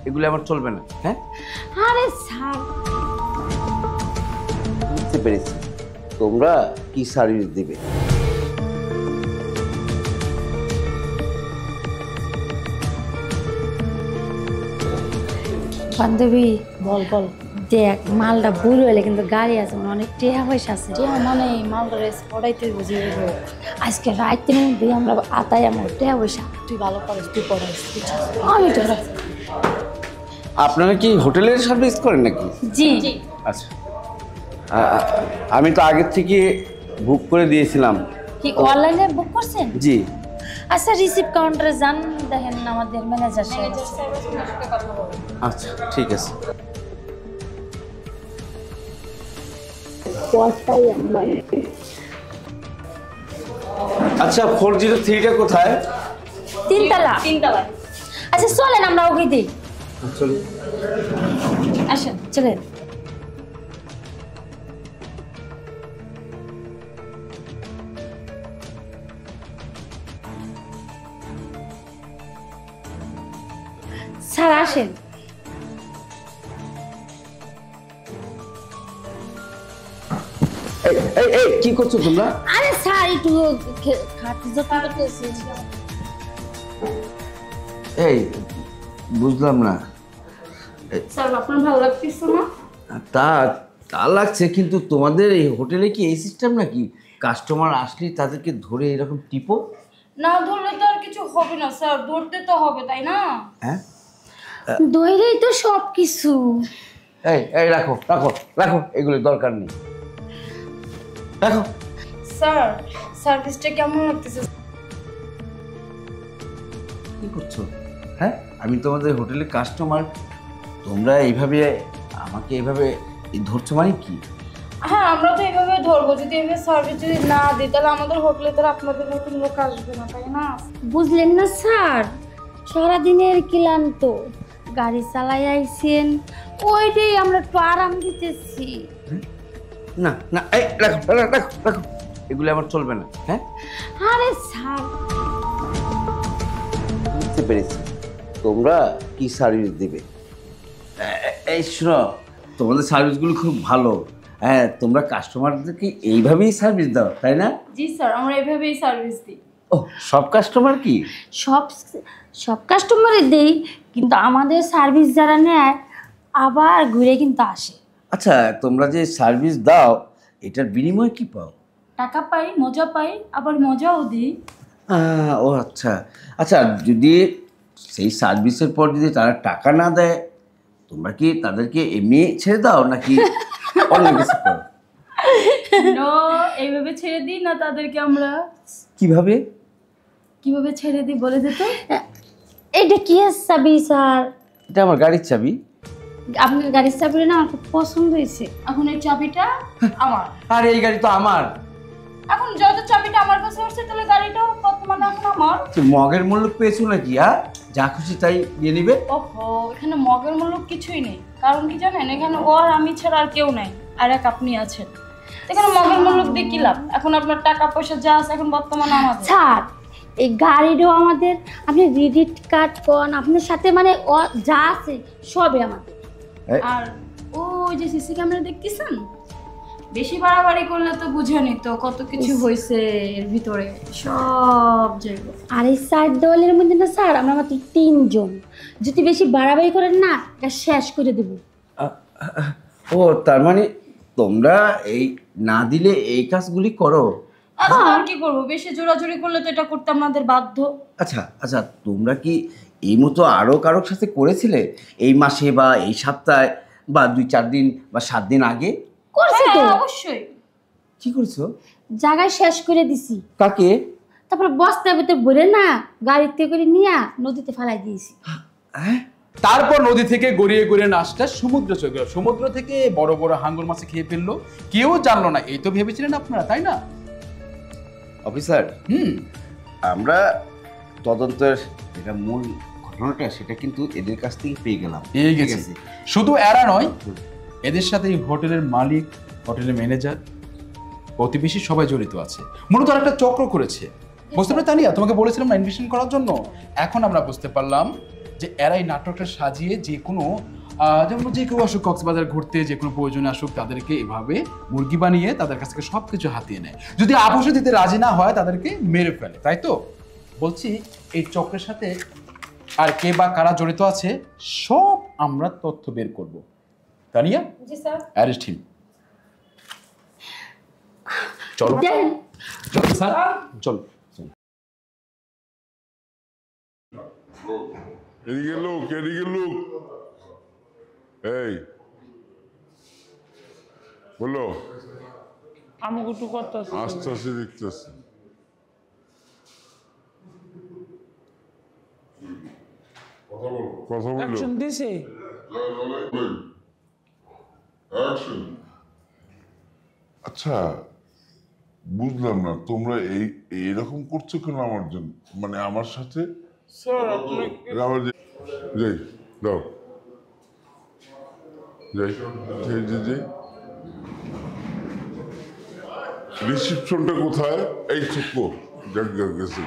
এগুলো আমার চলবে না। হ্যাঁ, আরে স্যার, বুঝতে পেরেছি তোমরা কি সার্ভিস দিবে। বান্ধবী বল বল। দেখ, মালটা বুড়ো হলে কিন্তু গাড়ি আছে, মানে অনেক টেহা পয়সা আছে। মানে মালটা রেস পড়াইতে বুঝে দেবো। আজকে রাতের মধ্যে আমরা আতাই আমার টেহা পয়সা। তুই ভালো করিস, তুই পড়াইস। আমি তো আপনারা কি হোটেলের সার্ভিস করেন নাকি? জি। আচ্ছা, আমি তো আগের থেকে বুক করে দিয়েছিলাম। কি অনলাইনে বুক করছেন? জি। আচ্ছা, রিসিভ কাউন্টারে যান, দেখেন আমাদের ম্যানেজার সাহেব। আচ্ছা ঠিক আছে। আচ্ছা, 403টা কোথায়? তিনতলা। আচ্ছা চলেন আমরা ওকে দিই। চলো। আসেন, চলেন। স্যার আসেন। এই কি করছো তোমরা? আরে স্যার একটু খাতে যত্ন করতেছি। এই বুঝলাম না। স্যার আপনার ভালো লাগতেছে না? তা তা লাগছে, কিন্তু তোমাদের এই হোটেলে কি এই সিস্টেম নাকি কাস্টমার আসলে তাদেরকে ধরে এরকম টিপো? না ধরলে তো আর কিছু হবে না স্যার, ধরতে তো হবে তাই না? হ্যাঁ, দইরেই তো সব কিছু। এই রাখো রাখো রাখো, এগুলো দরকার নেই, রাখো। স্যার সার্ভিসটা কেমন লাগতেছে? কি করছো? হ্যাঁ, আমি তোমাদের হোটেলের কাস্টমার, তোমরা এইভাবে আমাকে এইভাবে ধরছো মানে কি? হ্যাঁ আমরা তো এইভাবে ধরবো, যদি এইভাবে সার্ভিস যদি না দিই তাহলে আমাদের হোটেলে তো আপনাদের নতুন লোক আসবে না তাই না? বুঝলেন না স্যার, সারাদিনের ক্লান্ত, গাড়ি চালাই আইছেন, ওইটাই আমরা একটু আরাম দিতেছি। না না, এই রাখো রাখো রাখো রাখো, এগুলো আমার চলবে না। হ্যাঁ, আরে স্যার, বুঝতে পেরেছি তোমরা কি সার্ভিস দিবে। এই শোনো, তোমাদের সার্ভিসগুলো খুব ভালো। হ্যাঁ, তোমরা কাস্টমারদেরকে এইভাবেই সার্ভিস দাও তাই না? জি স্যার, আমরা এইভাবেই সার্ভিস দিই। ও, সব কাস্টমার কি? সব সব কাস্টমারে দেই, কিন্তু আমাদের সার্ভিস যারা নেয় আবার ঘুরে কিন্তু আসে। আচ্ছা, তোমরা যে সার্ভিস দাও এটার বিনিময়ে কি পাও? টাকা পাই, মজা পাই, আবার মজাও দিই। ও আচ্ছা আচ্ছা, যদি সেই সার্ভিসের পর যদি তারা টাকা না দেয়, তোমরা কি তাদেরকে এমনি ছেড়ে দাও নাকি অন্য কিছু করো? নো, এইভাবে ছেড়ে দিই না তাদেরকে আমরা। কিভাবে? কিভাবে ছেড়ে দিই বলে দে তো। এটা কি চাবি স্যার? এটা আমার গাড়ির চাবি। আপনার গাড়ির চাবি না আমার খুব পছন্দ হয়েছে। এখন এই চাবিটা আমার। আর এই গাড়ি তো আমার। এখন যত চাবিটা আমার কাছে আসছে তাহলে গাড়িটাও বর্তমানে এখন আমার। মগের মূল্য পেয়েছো নাকি? হ্যাঁ, যা খুশি তাই নিয়ে নিবে। ওহো, এখানে মগের মূল্য কিছুই নেই। কারণ কি জানেন, এখানে ও আর আমি ছাড়া আর কেউ নাই, আর এক আপনি আছেন। এখানে মগের মূল্য দিয়ে কি লাভ? এখন আপনার টাকা পয়সা যা আছে এখন বর্তমানে আমাদের। স্যার, এই গাড়িটাও আমাদের, আপনি ক্রেডিট কার্ড কোন আপনার সাথে মানে যা আছে সবই আমাদের। আর ওই যে সিসি ক্যামেরা দেখতেছেন, বেশি বাড়াবাড়ি করলে তো বুঝেনি তো কত কিছু হয়েছে এর ভিতরে সব জায়গায়। আর এই 4 দেওয়ালের মধ্যে না স্যার, আমরা মাত্র 3 জন, যদি বেশি বাড়াবাড়ি করেন না এটা শেষ করে দেব। ও, তার মানে তোমরা এই না দিলে এই কাজগুলি করো? আচ্ছা, আর কি করবো, বেশি জোরাজুরি করলে তো এটা করতে আমাদের বাধ্য। আচ্ছা আচ্ছা, তোমরা কি এই মতো আরো কারোর সাথে করেছিলে এই মাসে বা এই সপ্তাহে বা 2-4 দিন বা 7 দিন আগে? করছি তো অবশ্যই। কি করেছো? জায়গায় শেষ করে দিছি। কাকে? তারপর বস্তার ভিতরে ভরে না গাড়িতে করে নিয়ে নদীতে ফেলাই দিয়েছি। হ্যাঁ, তারপর নদী থেকে গড়িয়ে গড়িয়ে নাচটা সমুদ্র চলে গেল। সমুদ্র থেকে বড় বড় হাঙ্গর মাছ খেয়ে ফেললো, কেউ জানলো না। এই তো ভেবেছিলেন আপনারা, তাই না? অফিসার, আমরা তদন্তের যেটা মূল ঘটনাটা সেটা কিন্তু এদের কাছ থেকে পেয়ে গেলাম। পেয়ে গেছে। শুধু এরা নয়, এদের সাথে এই হোটেলের মালিক, হোটেলের ম্যানেজার, প্রতিবেশী সবাই জড়িত আছে। মূলত একটা চক্র করেছে। বুঝতে পারলে তানিয়া, তোমাকে বলেছিলাম না ইনভেস্টমেন্ট করার জন্য। এখন আমরা বুঝতে পারলাম যে এরাই নাটকটা সাজিয়ে যে কোনো যেমন যে কেউ আসুক কক্সবাজার ঘুরতে, যে কোনো প্রয়োজনে আসুক, তাদেরকে এভাবে মুরগি বানিয়ে তাদের কাছ থেকে সব কিছু হাতিয়ে নেয়। যদি আপোষে দিতে রাজি না হয় তাদেরকে মেরে ফেলে, তাই তো? বলছি এই চক্রের সাথে আর কে বা কারা জড়িত আছে সব আমরা তথ্য বের করব। তানিয়া, জি স্যার। Arrest him. চলো চলো স্যার, চলো। এদিকে লোক, এদিকে লোক। এই বলো, আমি একটু করতেছি। আস্তে আস্তে দেখতেছি। কথা বলো। অ্যাকশন দিছে। আচ্ছা, বুঝলাম না তোমরা এইরকম করছো কেন আমার জন্য, মানে আমার সাথে? স্যার আপনি আবার যাই দাও, যাই যাই যাই যাই। রিসিপশনটা কোথায়? এই চুপ গেছে।